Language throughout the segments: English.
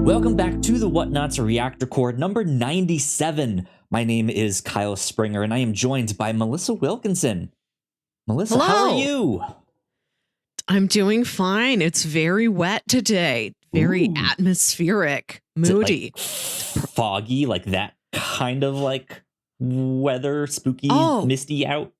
Welcome back to the Whatnauts Reactor Core number 97. My name is Kyle Springer, and I am joined by Melissa Wilkinson. Melissa, Hello. How are you? I'm doing fine. It's very wet today. Very atmospheric, moody. Like foggy, like that kind of like weather, spooky, misty out.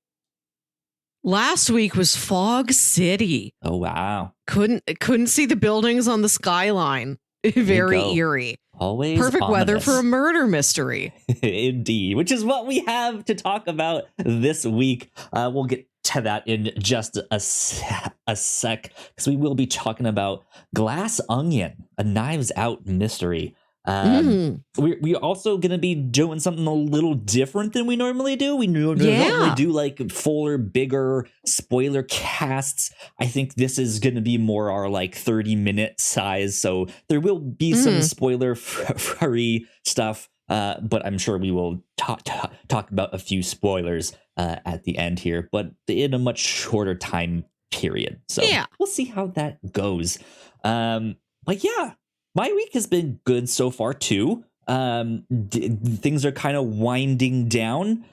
Last week was Fog City. Oh, wow. Couldn't see the buildings on the skyline. Very eerie. Always perfect ominous. weather for a murder mystery. Indeed, which is what we have to talk about this week. We'll get to that in just a sec, because we will be talking about Glass Onion, a Knives Out mystery. We're also going to be doing something a little different than we normally do. We normally do like fuller, bigger spoiler casts. I think this is going to be more our like 30-minute size, so there will be some spoiler-free stuff, but I'm sure we will talk about a few spoilers at the end here, but in a much shorter time period. So we'll see how that goes. But yeah. My week has been good so far, too. Things are kind of winding down.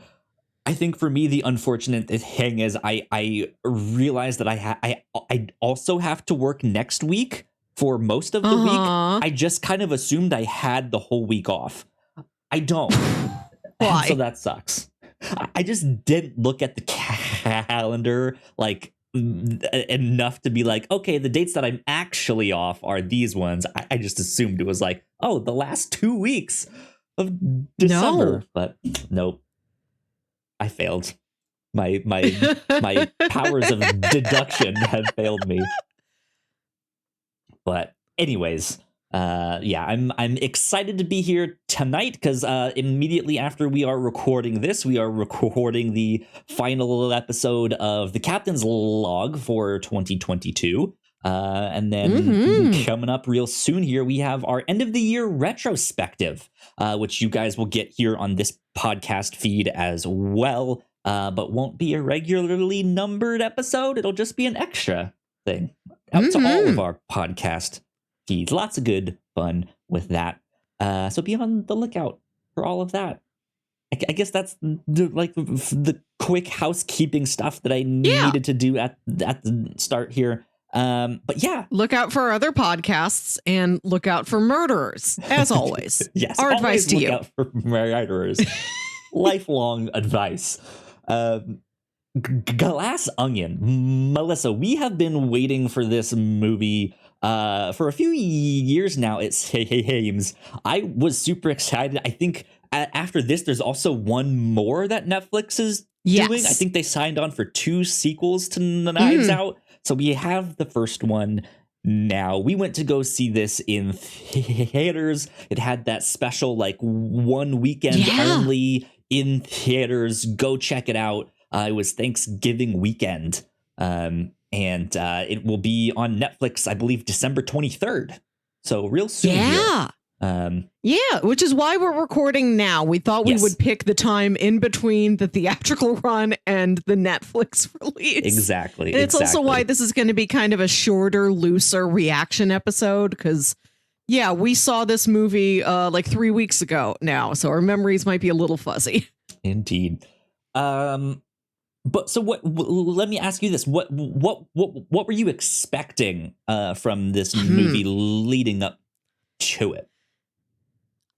I think for me, the unfortunate thing is I realized that I also have to work next week for most of the week. I just kind of assumed I had the whole week off. I don't. Why? So that sucks. I just didn't look at the calendar like enough to be like, okay, the dates that I'm actually off are these ones. I just assumed it was like, oh, the last 2 weeks of December. But nope, I failed. My powers of deduction have failed me. But anyways, I'm excited to be here tonight because immediately after we are recording this, we are recording the final episode of the Captain's Log for 2022. And then coming up real soon here, we have our end of the year retrospective, which you guys will get here on this podcast feed as well, but won't be a regularly numbered episode. It'll just be an extra thing out to all of our podcast feeds. Lots of good fun with that. So be on the lookout for all of that. I guess that's the quick housekeeping stuff that I needed to do at the start here. But yeah, look out for our other podcasts and look out for murderers, as always. Yes, our advice to you. Look out for murderers. Lifelong advice. Glass Onion. Melissa, we have been waiting for this movie for a few years now, it seems. I was super excited. I think after this, there's also one more that Netflix is doing. I think they signed on for 2 sequels to Knives Out. So we have the first one now. We went to go see this in theaters. It had that special, like, 1 weekend only in theaters. Go check it out. It was Thanksgiving weekend. And it will be on Netflix, I believe, December 23rd. So real soon. Which is why we're recording now. We thought we would pick the time in between the theatrical run and the Netflix release. Exactly. And it's also why this is going to be kind of a shorter, looser reaction episode, because we saw this movie like 3 weeks ago now, so our memories might be a little fuzzy. Indeed. But so what? Let me ask you this: what were you expecting from this movie leading up to it?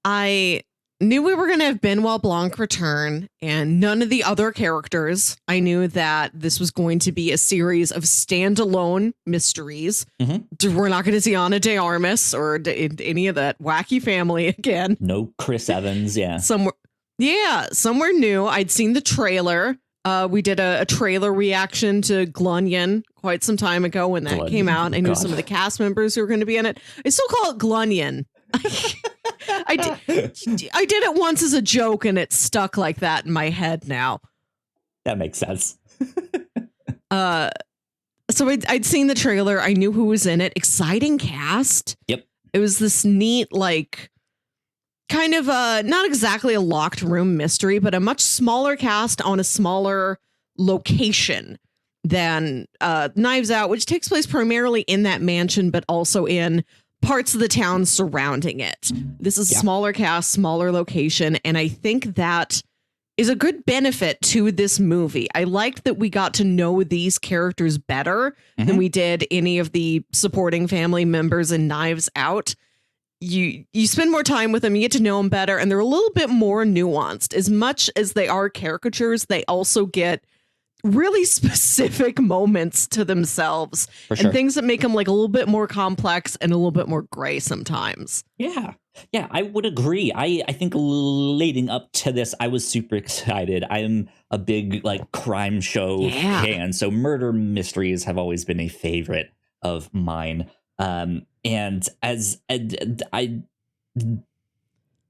I knew we were going to have Benoit Blanc return, and none of the other characters. I knew that this was going to be a series of standalone mysteries. We're not going to see Ana de Armas or any of that wacky family again. No Chris Evans. Somewhere new. I'd seen the trailer. We did a trailer reaction to Glunion quite some time ago when that came out. I knew some of the cast members who were going to be in it. I still call it Glunion. I did it once as a joke, and it stuck like that in my head now. That makes sense. So I'd seen the trailer. I knew who was in it. Exciting cast. Yep. It was this neat, like, kind of not exactly a locked room mystery, but a much smaller cast on a smaller location than Knives Out, which takes place primarily in that mansion, but also in parts of the town surrounding it. This is smaller cast, smaller location, and I think that is a good benefit to this movie. I liked that we got to know these characters better than we did any of the supporting family members in Knives Out. You spend more time with them, you get to know them better, and they're a little bit more nuanced. As much as they are caricatures, they also get really specific moments to themselves and things that make them like a little bit more complex and a little bit more gray sometimes. Yeah, I would agree. I think leading up to this, I was super excited. I'm a big like crime show fan, so murder mysteries have always been a favorite of mine. And I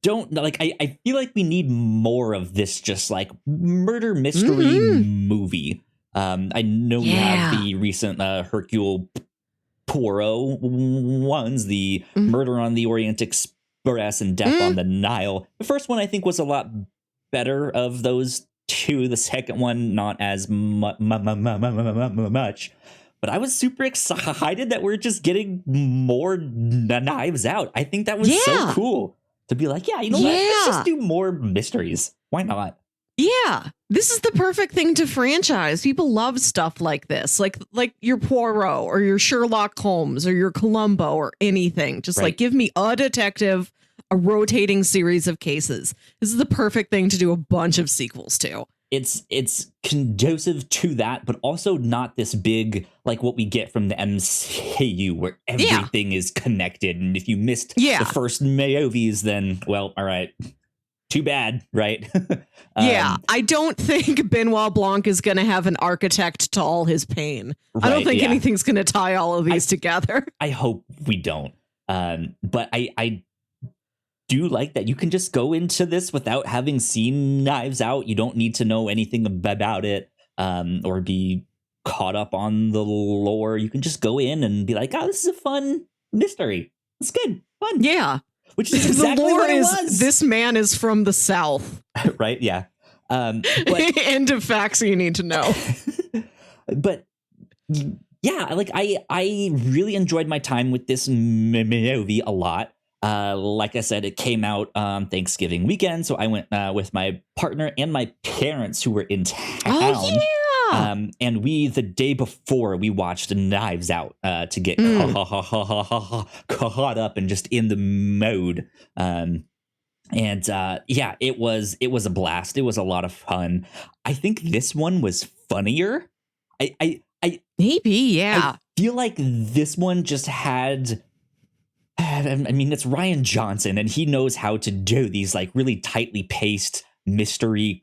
don't like, I feel like we need more of this just like murder mystery movie. I know we have the recent Hercule Poirot ones, the Murder on the Orient Express and Death on the Nile. The first one I think was a lot better of those two. The second one not as much. But I was super excited that we're just getting more Knives Out. I think that was so cool to be like, you know what? Let's just do more mysteries. Why not? Yeah, this is the perfect thing to franchise. People love stuff like this, like your Poirot or your Sherlock Holmes or your Columbo or anything. Just like give me a detective, a rotating series of cases. This is the perfect thing to do a bunch of sequels to. It's conducive to that, but also not this big like what we get from the MCU where everything is connected. And if you missed the first movies, then well, all right. Too bad, right? I don't think Benoit Blanc is going to have an architect to all his pain. I don't think anything's going to tie all of these together. I hope we don't. But I do like that you can just go into this without having seen Knives Out. You don't need to know anything about it or be caught up on the lore. You can just go in and be like, oh, this is a fun mystery. It's good. Fun. Yeah. Which is exactly the lore what it was. This man is from the South. Right? Yeah. But, end of facts you need to know. But yeah, like I really enjoyed my time with this movie a lot. Like I said, it came out Thanksgiving weekend, so I went with my partner and my parents who were in town. Oh, yeah. And the day before, we watched Knives Out to get caught up and just in the mode. It was a blast. It was a lot of fun. I think this one was funnier. I feel like this one just had. I mean, it's Rian Johnson, and he knows how to do these like really tightly paced mystery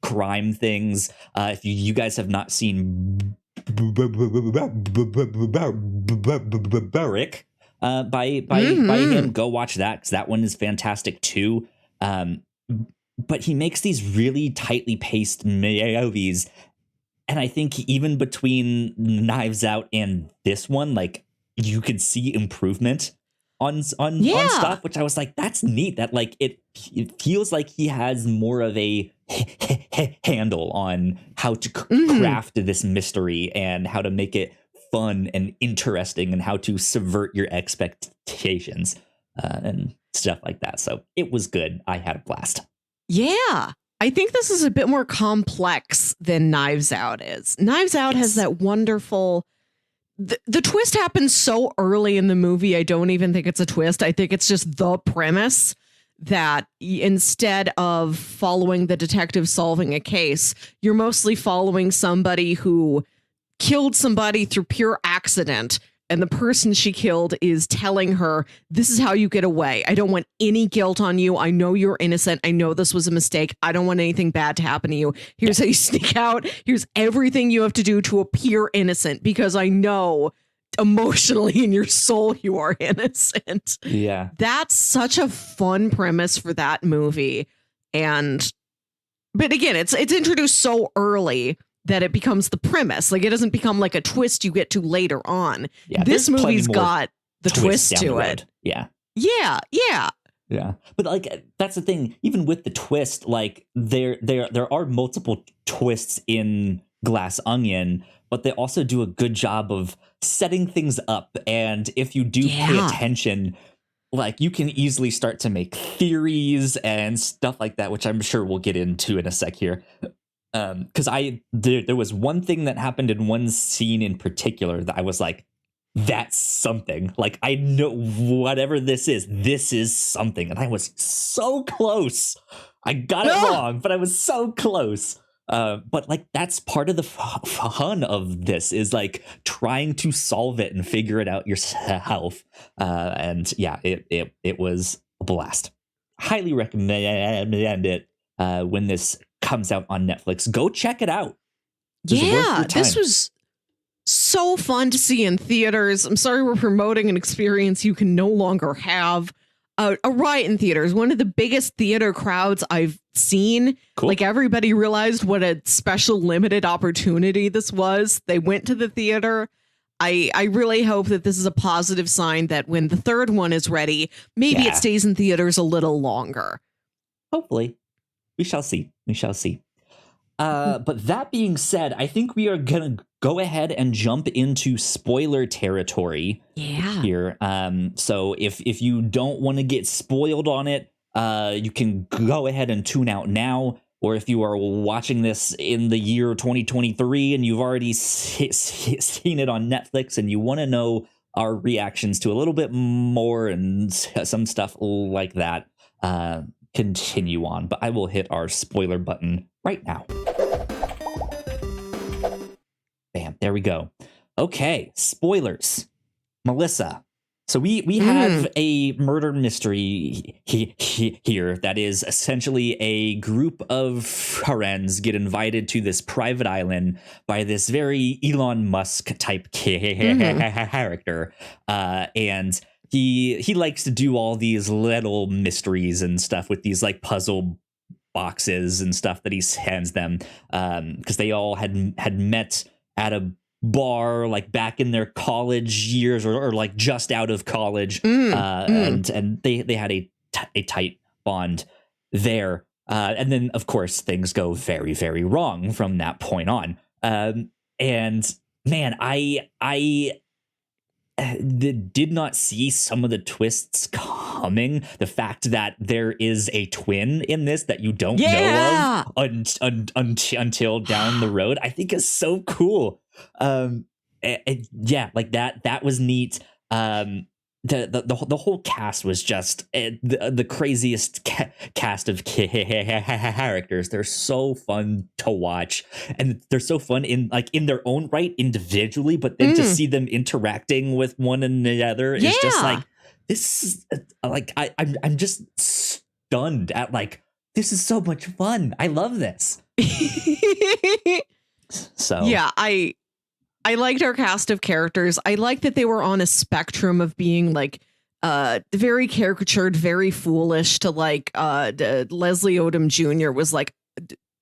crime things. If you guys have not seen Burick by him, go watch that because that one is fantastic too. But he makes these really tightly paced movies, and I think even between Knives Out and this one, like you could see improvement on stuff, which I was like, that's neat. That like it feels like he has more of a handle on how to craft this mystery and how to make it fun and interesting and how to subvert your expectations and stuff like that. So it was good. I had a blast. Yeah. I think this is a bit more complex than Knives Out is. Knives Out has that wonderful... The twist happens so early in the movie, I don't even think it's a twist. I think it's just the premise that instead of following the detective solving a case, you're mostly following somebody who killed somebody through pure accident. And the person she killed is telling her, this is how you get away. I don't want any guilt on you. I know you're innocent. I know this was a mistake. I don't want anything bad to happen to you. Here's how you sneak out. Here's everything you have to do to appear innocent because I know emotionally in your soul you are innocent. Yeah. That's such a fun premise for that movie. But again, it's introduced so early that it becomes the premise. Like it doesn't become like a twist you get to later on. Yeah, this movie's got the twist to it. Yeah. Yeah. But like that's the thing. Even with the twist, like there are multiple twists in Glass Onion, but they also do a good job of setting things up. And if you do pay attention, like you can easily start to make theories and stuff like that, which I'm sure we'll get into in a sec here. Because there was one thing that happened in one scene in particular that I was like, that's something. Like, I know whatever this is something. And I was so close. I got it wrong, but I was so close. But like, that's part of the fun of this, is like trying to solve it and figure it out yourself. And yeah, it was a blast. Highly recommend it when this comes out on Netflix. Go check it out. Yeah, this was so fun to see in theaters. I'm sorry we're promoting an experience you can no longer have. A riot in theaters, one of the biggest theater crowds I've seen. Cool. Like, everybody realized what a special limited opportunity this was. They went to the theater. I really hope that this is a positive sign that when the third one is ready, maybe it stays in theaters a little longer. Hopefully. We shall see. But that being said, I think we are going to go ahead and jump into spoiler territory here. So if you don't want to get spoiled on it, you can go ahead and tune out now. Or if you are watching this in the year 2023 and you've already seen it on Netflix and you want to know our reactions to a little bit more and some stuff like that, continue on. But I will hit our spoiler button right now. Bam, there we go. Okay, spoilers. Melissa. So we have a murder mystery here that is essentially a group of herrings get invited to this private island by this very Elon Musk type character. And he likes to do all these little mysteries and stuff with these like puzzle boxes and stuff that he sends them, because they all had met at a bar like back in their college years or like just out of college, and they had a tight bond there, and then of course things go very, very wrong from that point on. And man, I did not see some of the twists coming. The fact that there is a twin in this that you don't know of until down the road, I think is so cool. Like that was neat. The whole cast was just the craziest cast of characters. They're so fun to watch, and they're so fun in their own right individually, but then to see them interacting with one another is just like, this is like, I'm just stunned at like, this is so much fun. I love this. So yeah, I liked our cast of characters. I liked that they were on a spectrum of being like very caricatured, very foolish, to like Leslie Odom Jr. was like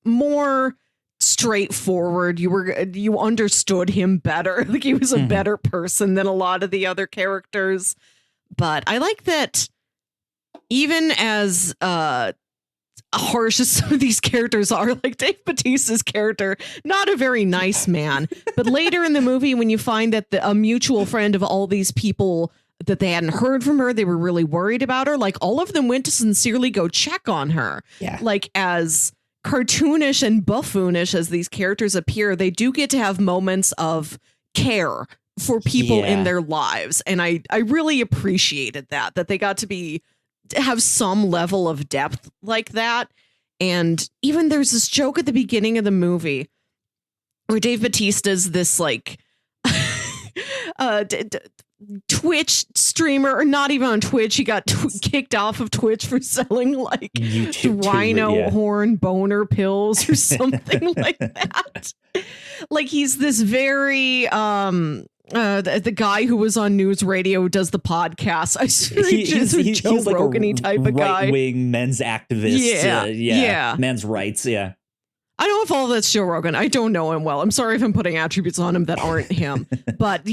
more straightforward. You understood him better. Like, he was a better person than a lot of the other characters. But I like that even as harsh as some of these characters are, like Dave Bautista's character, not a very nice man. But later in the movie, when you find that a mutual friend of all these people, that they hadn't heard from her, they were really worried about her, like all of them went to sincerely go check on her. Yeah. Like, as cartoonish and buffoonish as these characters appear, they do get to have moments of care for people in their lives. And I really appreciated that they got to have some level of depth like that. And even there's this joke at the beginning of the movie where Dave Bautista's this like Twitch streamer, or not even on Twitch. He got kicked off of Twitch for selling like rhino horn boner pills or something like that. Like, he's this very the guy who was on news radio, does the podcast. I swear he's a Joe Rogan-y type of guy. Right-wing men's activist. Men's rights. Yeah. I don't know if all that's Joe Rogan. I don't know him well. I'm sorry if I'm putting attributes on him that aren't him. But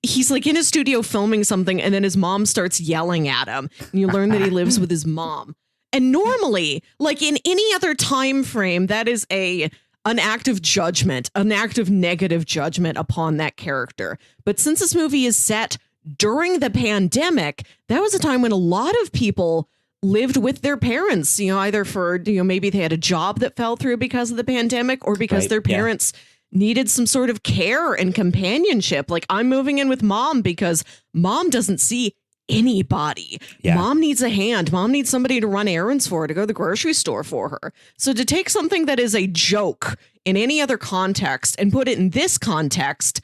he's like in a studio filming something, and then his mom starts yelling at him, and you learn that he lives with his mom. And normally, like in any other time frame, that is a an act of judgment, an act of negative judgment upon that character. But since this movie is set during the pandemic, that was a time when a lot of people lived with their parents, either for, maybe they had a job that fell through because of the pandemic or because their parents needed some sort of care and companionship. Like, I'm moving in with mom because mom doesn't see anybody. Mom needs a hand. Mom needs somebody to run errands for her, to go to the grocery store for her. So to take something that is a joke in any other context and put it in this context,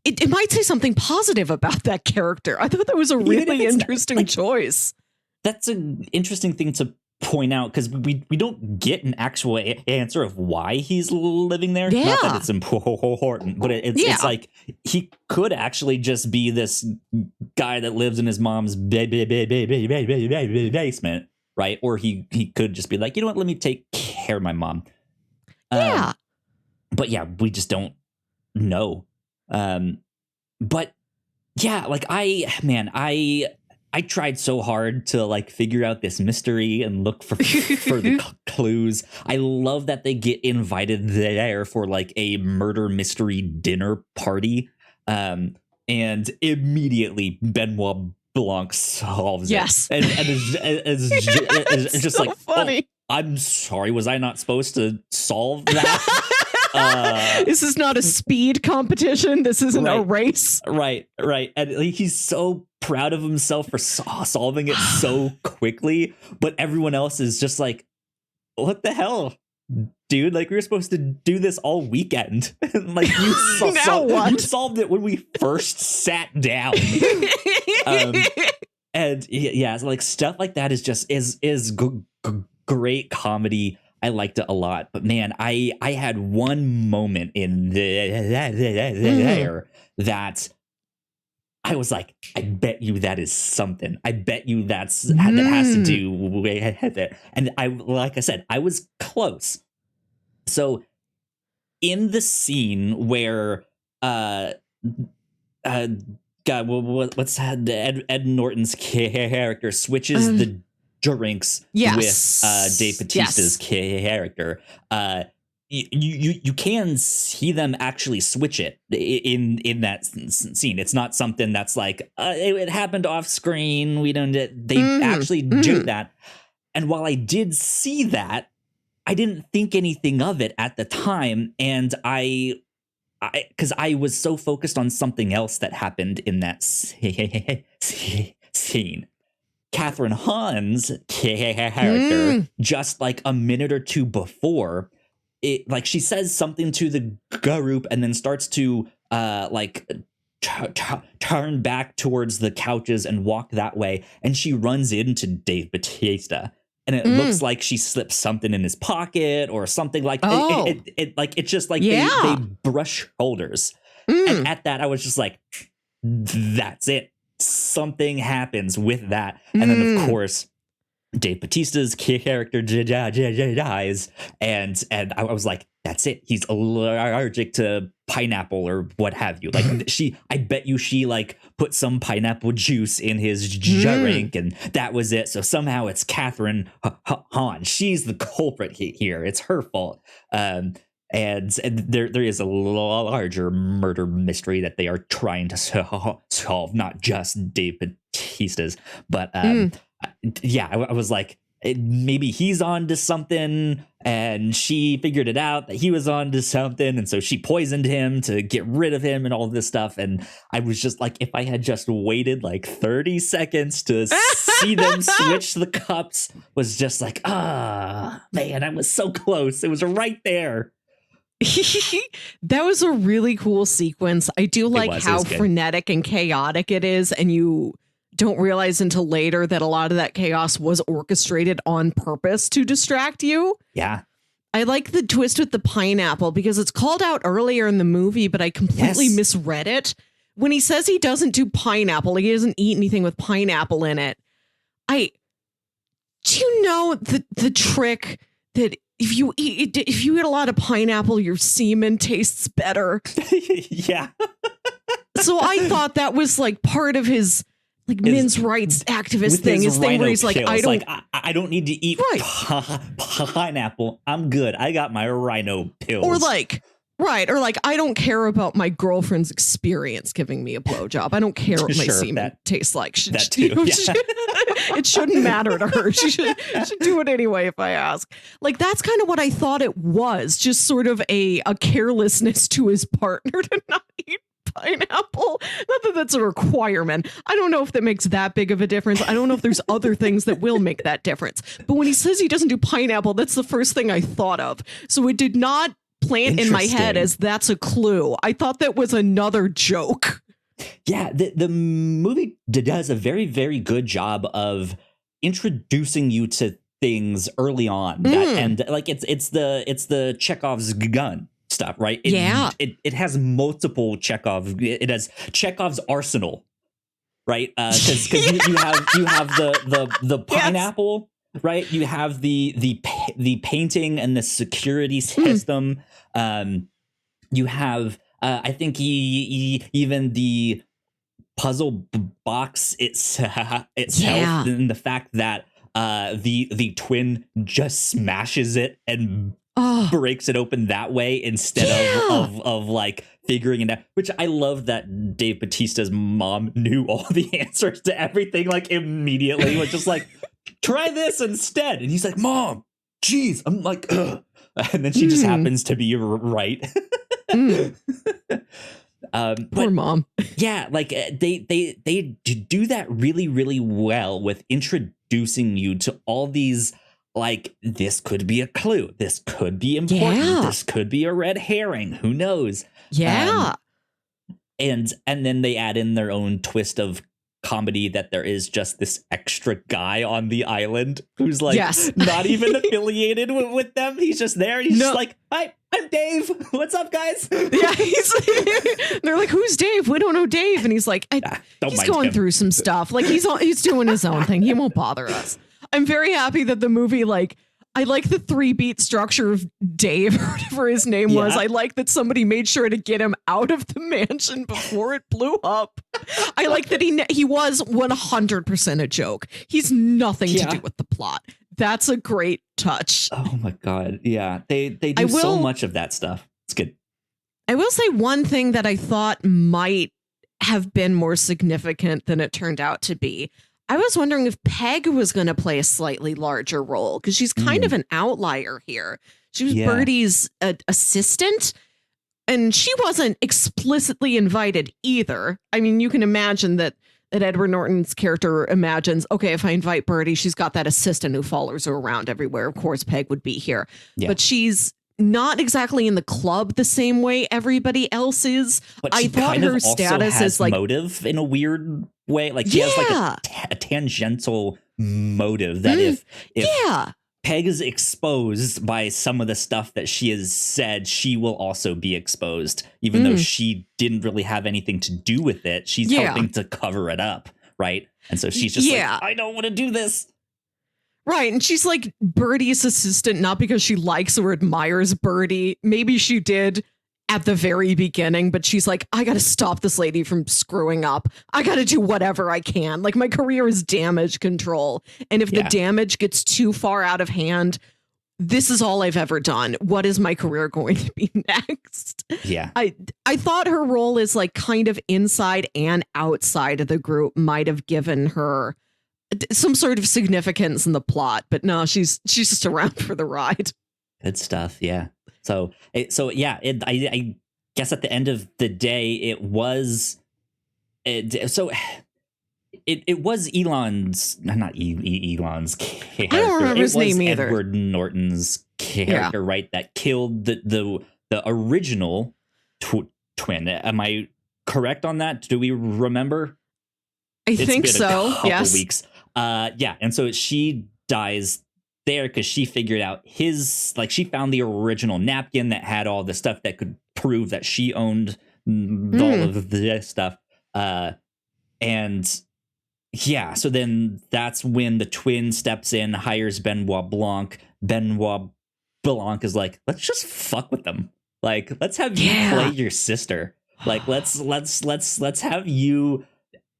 it might say something positive about that character. I thought that was a really interesting choice. That's an interesting thing to point out, because we don't get an actual answer of why he's living there. Not that it's important, but it's like he could actually just be this guy that lives in his mom's basement, right? Or he could just be like, you know what, let me take care of my mom. But yeah, we just don't know. But yeah, like I tried so hard to like figure out this mystery and look for the clues. I love that they get invited there for like a murder mystery dinner party. And immediately Benoit Blanc solves it. And it's just so like, funny. Oh, I'm sorry, was I not supposed to solve that? This is not a speed competition. This isn't a race. Right. And he's so proud of himself for solving it so quickly, but everyone else is just like, what the hell, dude? Like, we were supposed to do this all weekend. Like, you solved it when we first sat down. And yeah, so like stuff like that is just is great comedy. I liked it a lot, but man, I had one moment in there that I was like, I bet you that is something. I bet you that has to do with it. And like I said, I was close. So in the scene where God, what's that? Ed Norton's character switches the drinks with Dave Bautista's character. You can see them actually switch it in that scene. It's not something that's like it happened off screen. They actually do that. And while I did see that, I didn't think anything of it at the time, and because I was so focused on something else that happened in that scene. Catherine Hahn's character, just like a minute or two before, it like she says something to the group and then starts to turn back towards the couches and walk that way, and she runs into Dave Bautista, and it looks like she slips something in his pocket or something like it's just like they brush shoulders, and at that I was just like, that's it. Something happens with that, and then of course Dave Bautista's character dies, and I was like, that's it, he's allergic to pineapple or what have you. Like I bet you she like put some pineapple juice in his drink, and that was it. So somehow it's Catherine Hahn, she's the culprit here, it's her fault. And there is a larger murder mystery that they are trying to solve, not just Dave Bautista's. But I was like, maybe he's on to something, and she figured it out that he was on to something, and so she poisoned him to get rid of him and all this stuff. And I was just like, if I had just waited like 30 seconds to see them switch the cups, was just like, man, I was so close. It was right there. That was a really cool sequence. I do like how frenetic and chaotic it is, and you don't realize until later that a lot of that chaos was orchestrated on purpose to distract you. Yeah. I like the twist with the pineapple because it's called out earlier in the movie, but I completely misread it. When he says he doesn't do pineapple, like he doesn't eat anything with pineapple in it. Do you know the trick that if you eat a lot of pineapple, your semen tastes better? Yeah. So I thought that was like part of his like men's rights activist thing. His thing where he's like, I don't I don't need to eat pineapple. I'm good. I got my rhino pills. Or like, right. Or like, I don't care about my girlfriend's experience giving me a blowjob. I don't care what my semen tastes like. That too. It shouldn't matter to her. She should do it anyway if I ask. Like, that's kind of what I thought it was. Just sort of a carelessness to his partner to not eat pineapple. Not that that's a requirement. I don't know if that makes that big of a difference. I don't know if there's other things that will make that difference. But when he says he doesn't do pineapple, that's the first thing I thought of. So it did not plant in my head as that's a clue. I thought that was another joke. Yeah, the movie does a very, very good job of introducing you to things early on. And like it's the Chekhov's gun stuff, right? It has multiple it has Chekhov's arsenal, right? Because you have the pineapple, right? You have the painting and the security system. You have I think even the puzzle box itself, and the fact that the twin just smashes it and breaks it open that way instead of like figuring it out. Which I love that Dave Bautista's mom knew all the answers to everything like immediately. Was just like, try this instead, and he's like, Mom, geez, I'm like, ugh. And then she just happens to be right. Poor mom. Yeah, like they do that really, really well with introducing you to all these, like, this could be a clue, this could be important, this could be a red herring, who knows. And then they add in their own twist of comedy that there is just this extra guy on the island who's like not even affiliated with them. He's just there. He's just like, hi, I'm Dave. What's up, guys? Yeah, they're like, who's Dave? We don't know Dave. And he's like, he's going through some stuff. Like he's doing his own thing. He won't bother us. I'm very happy that the movie, like, I like the 3-beat structure of Dave, or whatever his name was. I like that somebody made sure to get him out of the mansion before it blew up. I like that he was 100% a joke. He's nothing to do with the plot. That's a great touch. Oh my God. Yeah. They do so much of that stuff. It's good. I will say one thing that I thought might have been more significant than it turned out to be. I was wondering if Peg was going to play a slightly larger role, because she's kind of an outlier here. She was Birdie's assistant, and she wasn't explicitly invited either. I mean, you can imagine that Edward Norton's character imagines, okay, if I invite Birdie, she's got that assistant who follows her around everywhere. Of course, Peg would be here. Yeah. But she's not exactly in the club the same way everybody else is. But I thought her status is like motive in a weird way. Like she has like a tangential motive that if Peg is exposed by some of the stuff that she has said, she will also be exposed, even though she didn't really have anything to do with it. She's helping to cover it up, right? And so she's just like, I don't want to do this. Right. And she's like Birdie's assistant, not because she likes or admires Birdie. Maybe she did at the very beginning, but she's like, I got to stop this lady from screwing up. I got to do whatever I can. Like, my career is damage control. And if the damage gets too far out of hand, this is all I've ever done. What is my career going to be next? Yeah. I thought her role is like kind of inside and outside of the group might have given her some sort of significance in the plot, but no, she's just around for the ride. Good stuff. Yeah. I guess at the end of the day, it was Elon's, not Elon's character. I don't remember his name either. Edward Norton's character, right? That killed the original twin. Am I correct on that? Do we remember? I think so. Yes. Weeks. And so she dies there because she figured out she found the original napkin that had all the stuff that could prove that she owned all of this stuff. So then that's when the twin steps in, hires Benoit Blanc. Benoit Blanc is like, let's just fuck with them. Like, let's have you play your sister. Like, let's have you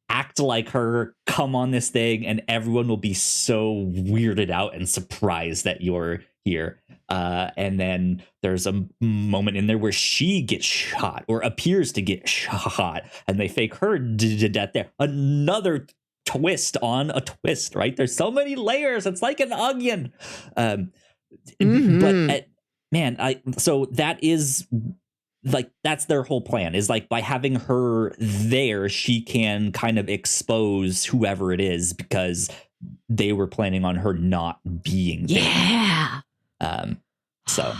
act like her, come on this thing, and everyone will be so weirded out and surprised that you're here. And then there's a moment in there where she gets shot or appears to get shot, and they fake her to death there. Another twist on a twist, right? There's so many layers. It's like an onion. But so that is like, that's their whole plan, is like by having her there, she can kind of expose whoever it is, because they were planning on her not being there. Yeah. So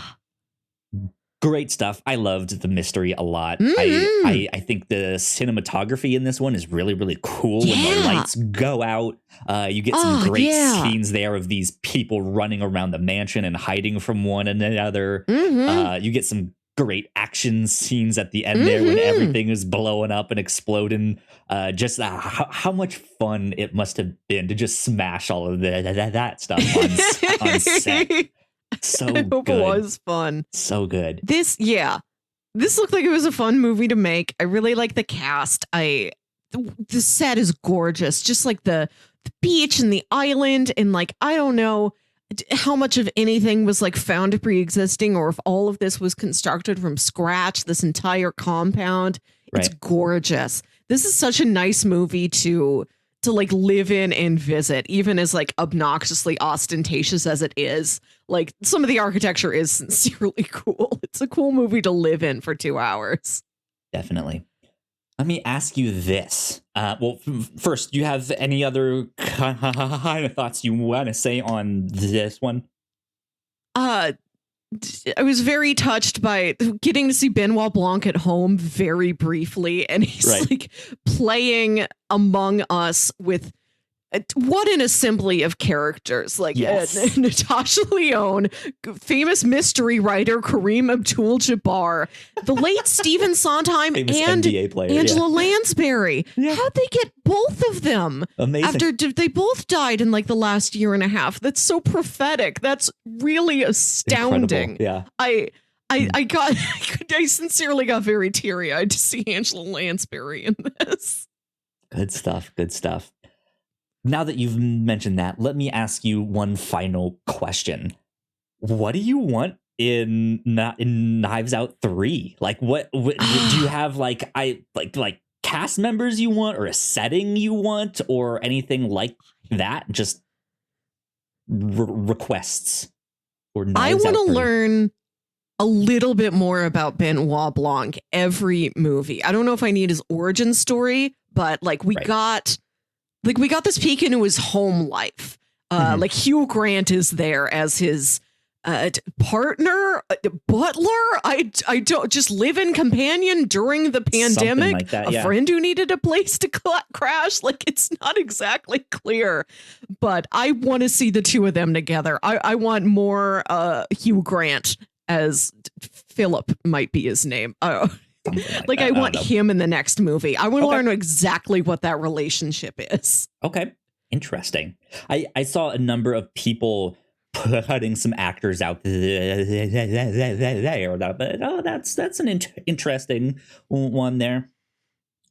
great stuff. I loved the mystery a lot. I think the cinematography in this one is really, really cool. When the lights go out, you get some great scenes there of these people running around the mansion and hiding from one another. You get some great action scenes at the end there when everything is blowing up and exploding. Just how much fun it must have been to just smash all of that stuff on set. So I hope good. It was fun. So good. This looked like it was a fun movie to make. I really like the cast. The set is gorgeous. Just like the beach and the island, and like, I don't know how much of anything was like found pre-existing, or if all of this was constructed from scratch, this entire compound. Right. It's gorgeous. This is such a nice movie to like live in and visit, even as like obnoxiously ostentatious as it is. Like, some of the architecture is sincerely cool. It's a cool movie to live in for 2 hours. Definitely. Let me ask you this. Well, first, do you have any other kind of thoughts you want to say on this one? I was very touched by getting to see Benoit Blanc at home very briefly, and he's like playing Among Us with what an assembly of characters, like Natasha Lyonne, famous mystery writer Kareem Abdul-Jabbar, the late Stephen Sondheim, and Angela Lansbury. How'd they get both of them? Amazing. After they both died in like the last year and a half. That's so prophetic. That's really astounding. Incredible. Yeah. I sincerely got very teary-eyed to see Angela Lansbury in this. Good stuff. Good stuff. Now that you've mentioned that, let me ask you one final question. What do you want in Knives Out 3? Like, what do you have, like cast members you want, or a setting you want, or anything like that? Just requests. Or I want to learn a little bit more about Benoit Blanc every movie. I don't know if I need his origin story, but like we got this peek into his home life. Like Hugh Grant is there as his partner, butler. I don't just live-in companion during the pandemic. Like that, a friend who needed a place to crash. Like, it's not exactly clear, but I want to see the two of them together. I want more Hugh Grant as Philip might be his name. Like I want him in the next movie. I want to learn exactly what that relationship is. Okay. Interesting. I saw a number of people putting some actors out there, but that's an interesting one there.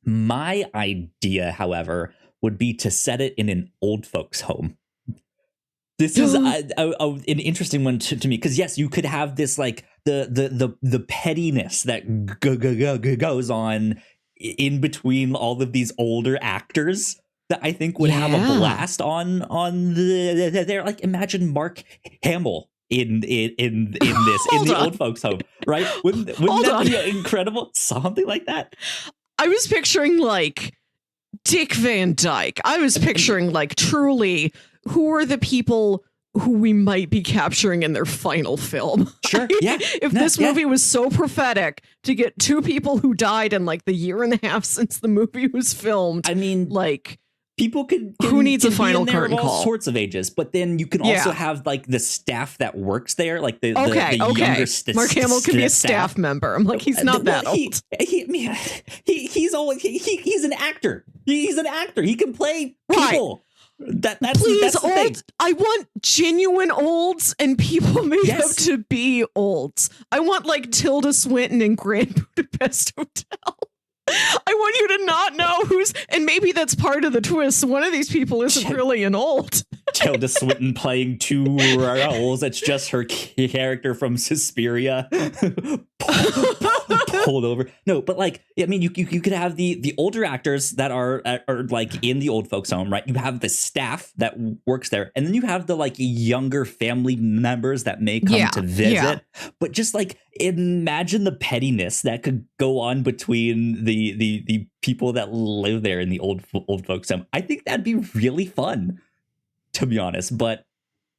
My idea, however, would be to set it in an old folks' home. This is an interesting one to me, because yes, you could have this like the pettiness that goes on in between all of these older actors that I think would have a blast on there. Like, imagine Mark Hamill in this in the old folks' home, right? Wouldn't that be incredible? Something like that. I was picturing like Dick Van Dyke. I was picturing like truly. Who are the people who we might be capturing in their final film? Sure. Yeah. If this movie was so prophetic to get two people who died in like the year and a half since the movie was filmed. I mean, like, people can who needs a final curtain call? All sorts of ages, but then you can also have like the staff that works there, like the younger Mark Hamill can be a staff member. I'm like, he's not that old. He's an actor. He's an actor. He can play people. That's the thing. I want genuine olds and people made up to be olds. I want like Tilda Swinton in Grand Budapest Hotel. I want you to not know who's, and maybe that's part of the twist. One of these people isn't really an old. Tilda Swinton playing two roles. It's just her character from Suspiria pulled over. No, but like, I mean, you could have the older actors that are like in the old folks home, right? You have the staff that works there, and then you have the like younger family members that may come to visit. Yeah. But just like imagine the pettiness that could go on between the people that live there in the old folks home. I think that'd be really fun, to be honest, but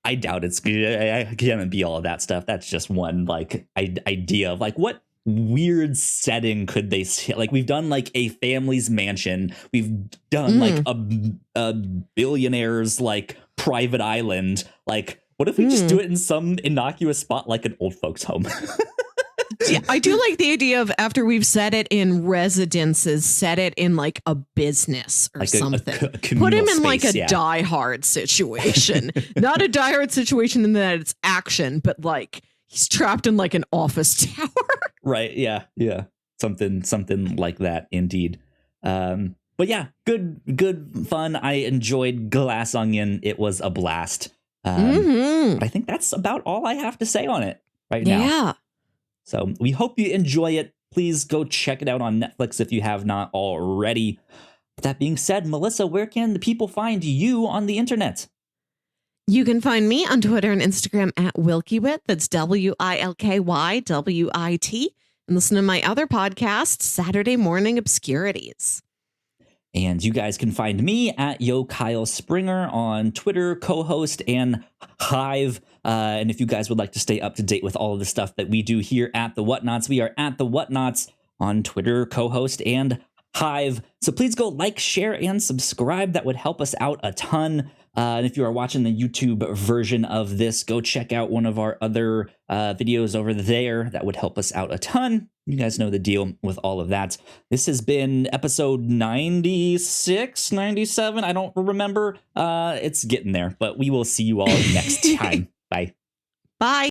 I doubt it's gonna be all of that stuff. That's just one like idea of like what weird setting could they see? Like we've done like a family's mansion, we've done like a billionaire's like private island. Like what if we just do it in some innocuous spot like an old folks home? Yeah, I do like the idea of after we've set it in residences, set it in like a business or like something. Put him in space, like a Die Hard situation. Not a Die Hard situation in that it's action, but like he's trapped in like an office tower. Right. Yeah. Yeah. Something like that. Indeed. But yeah, good fun. I enjoyed Glass Onion. It was a blast. But I think that's about all I have to say on it right now. Yeah. So we hope you enjoy it. Please go check it out on Netflix if you have not already. That being said, Melissa, where can the people find you on the internet? You can find me on Twitter and Instagram at WilkyWit. That's WILKYWIT. And listen to my other podcast, Saturday Morning Obscurities. And you guys can find me at Yo Kyle Springer on Twitter, co-host, and Hive. And if you guys would like to stay up to date with all of the stuff that we do here at the Whatnauts, we are at the Whatnauts on Twitter, co-host, and Hive. So please go like, share, and subscribe. That would help us out a ton. And if you are watching the YouTube version of this, go check out one of our other videos over there. That would help us out a ton. You guys know the deal with all of that. This has been episode 96, 97. I don't remember. It's getting there, but we will see you all next time. Bye. Bye.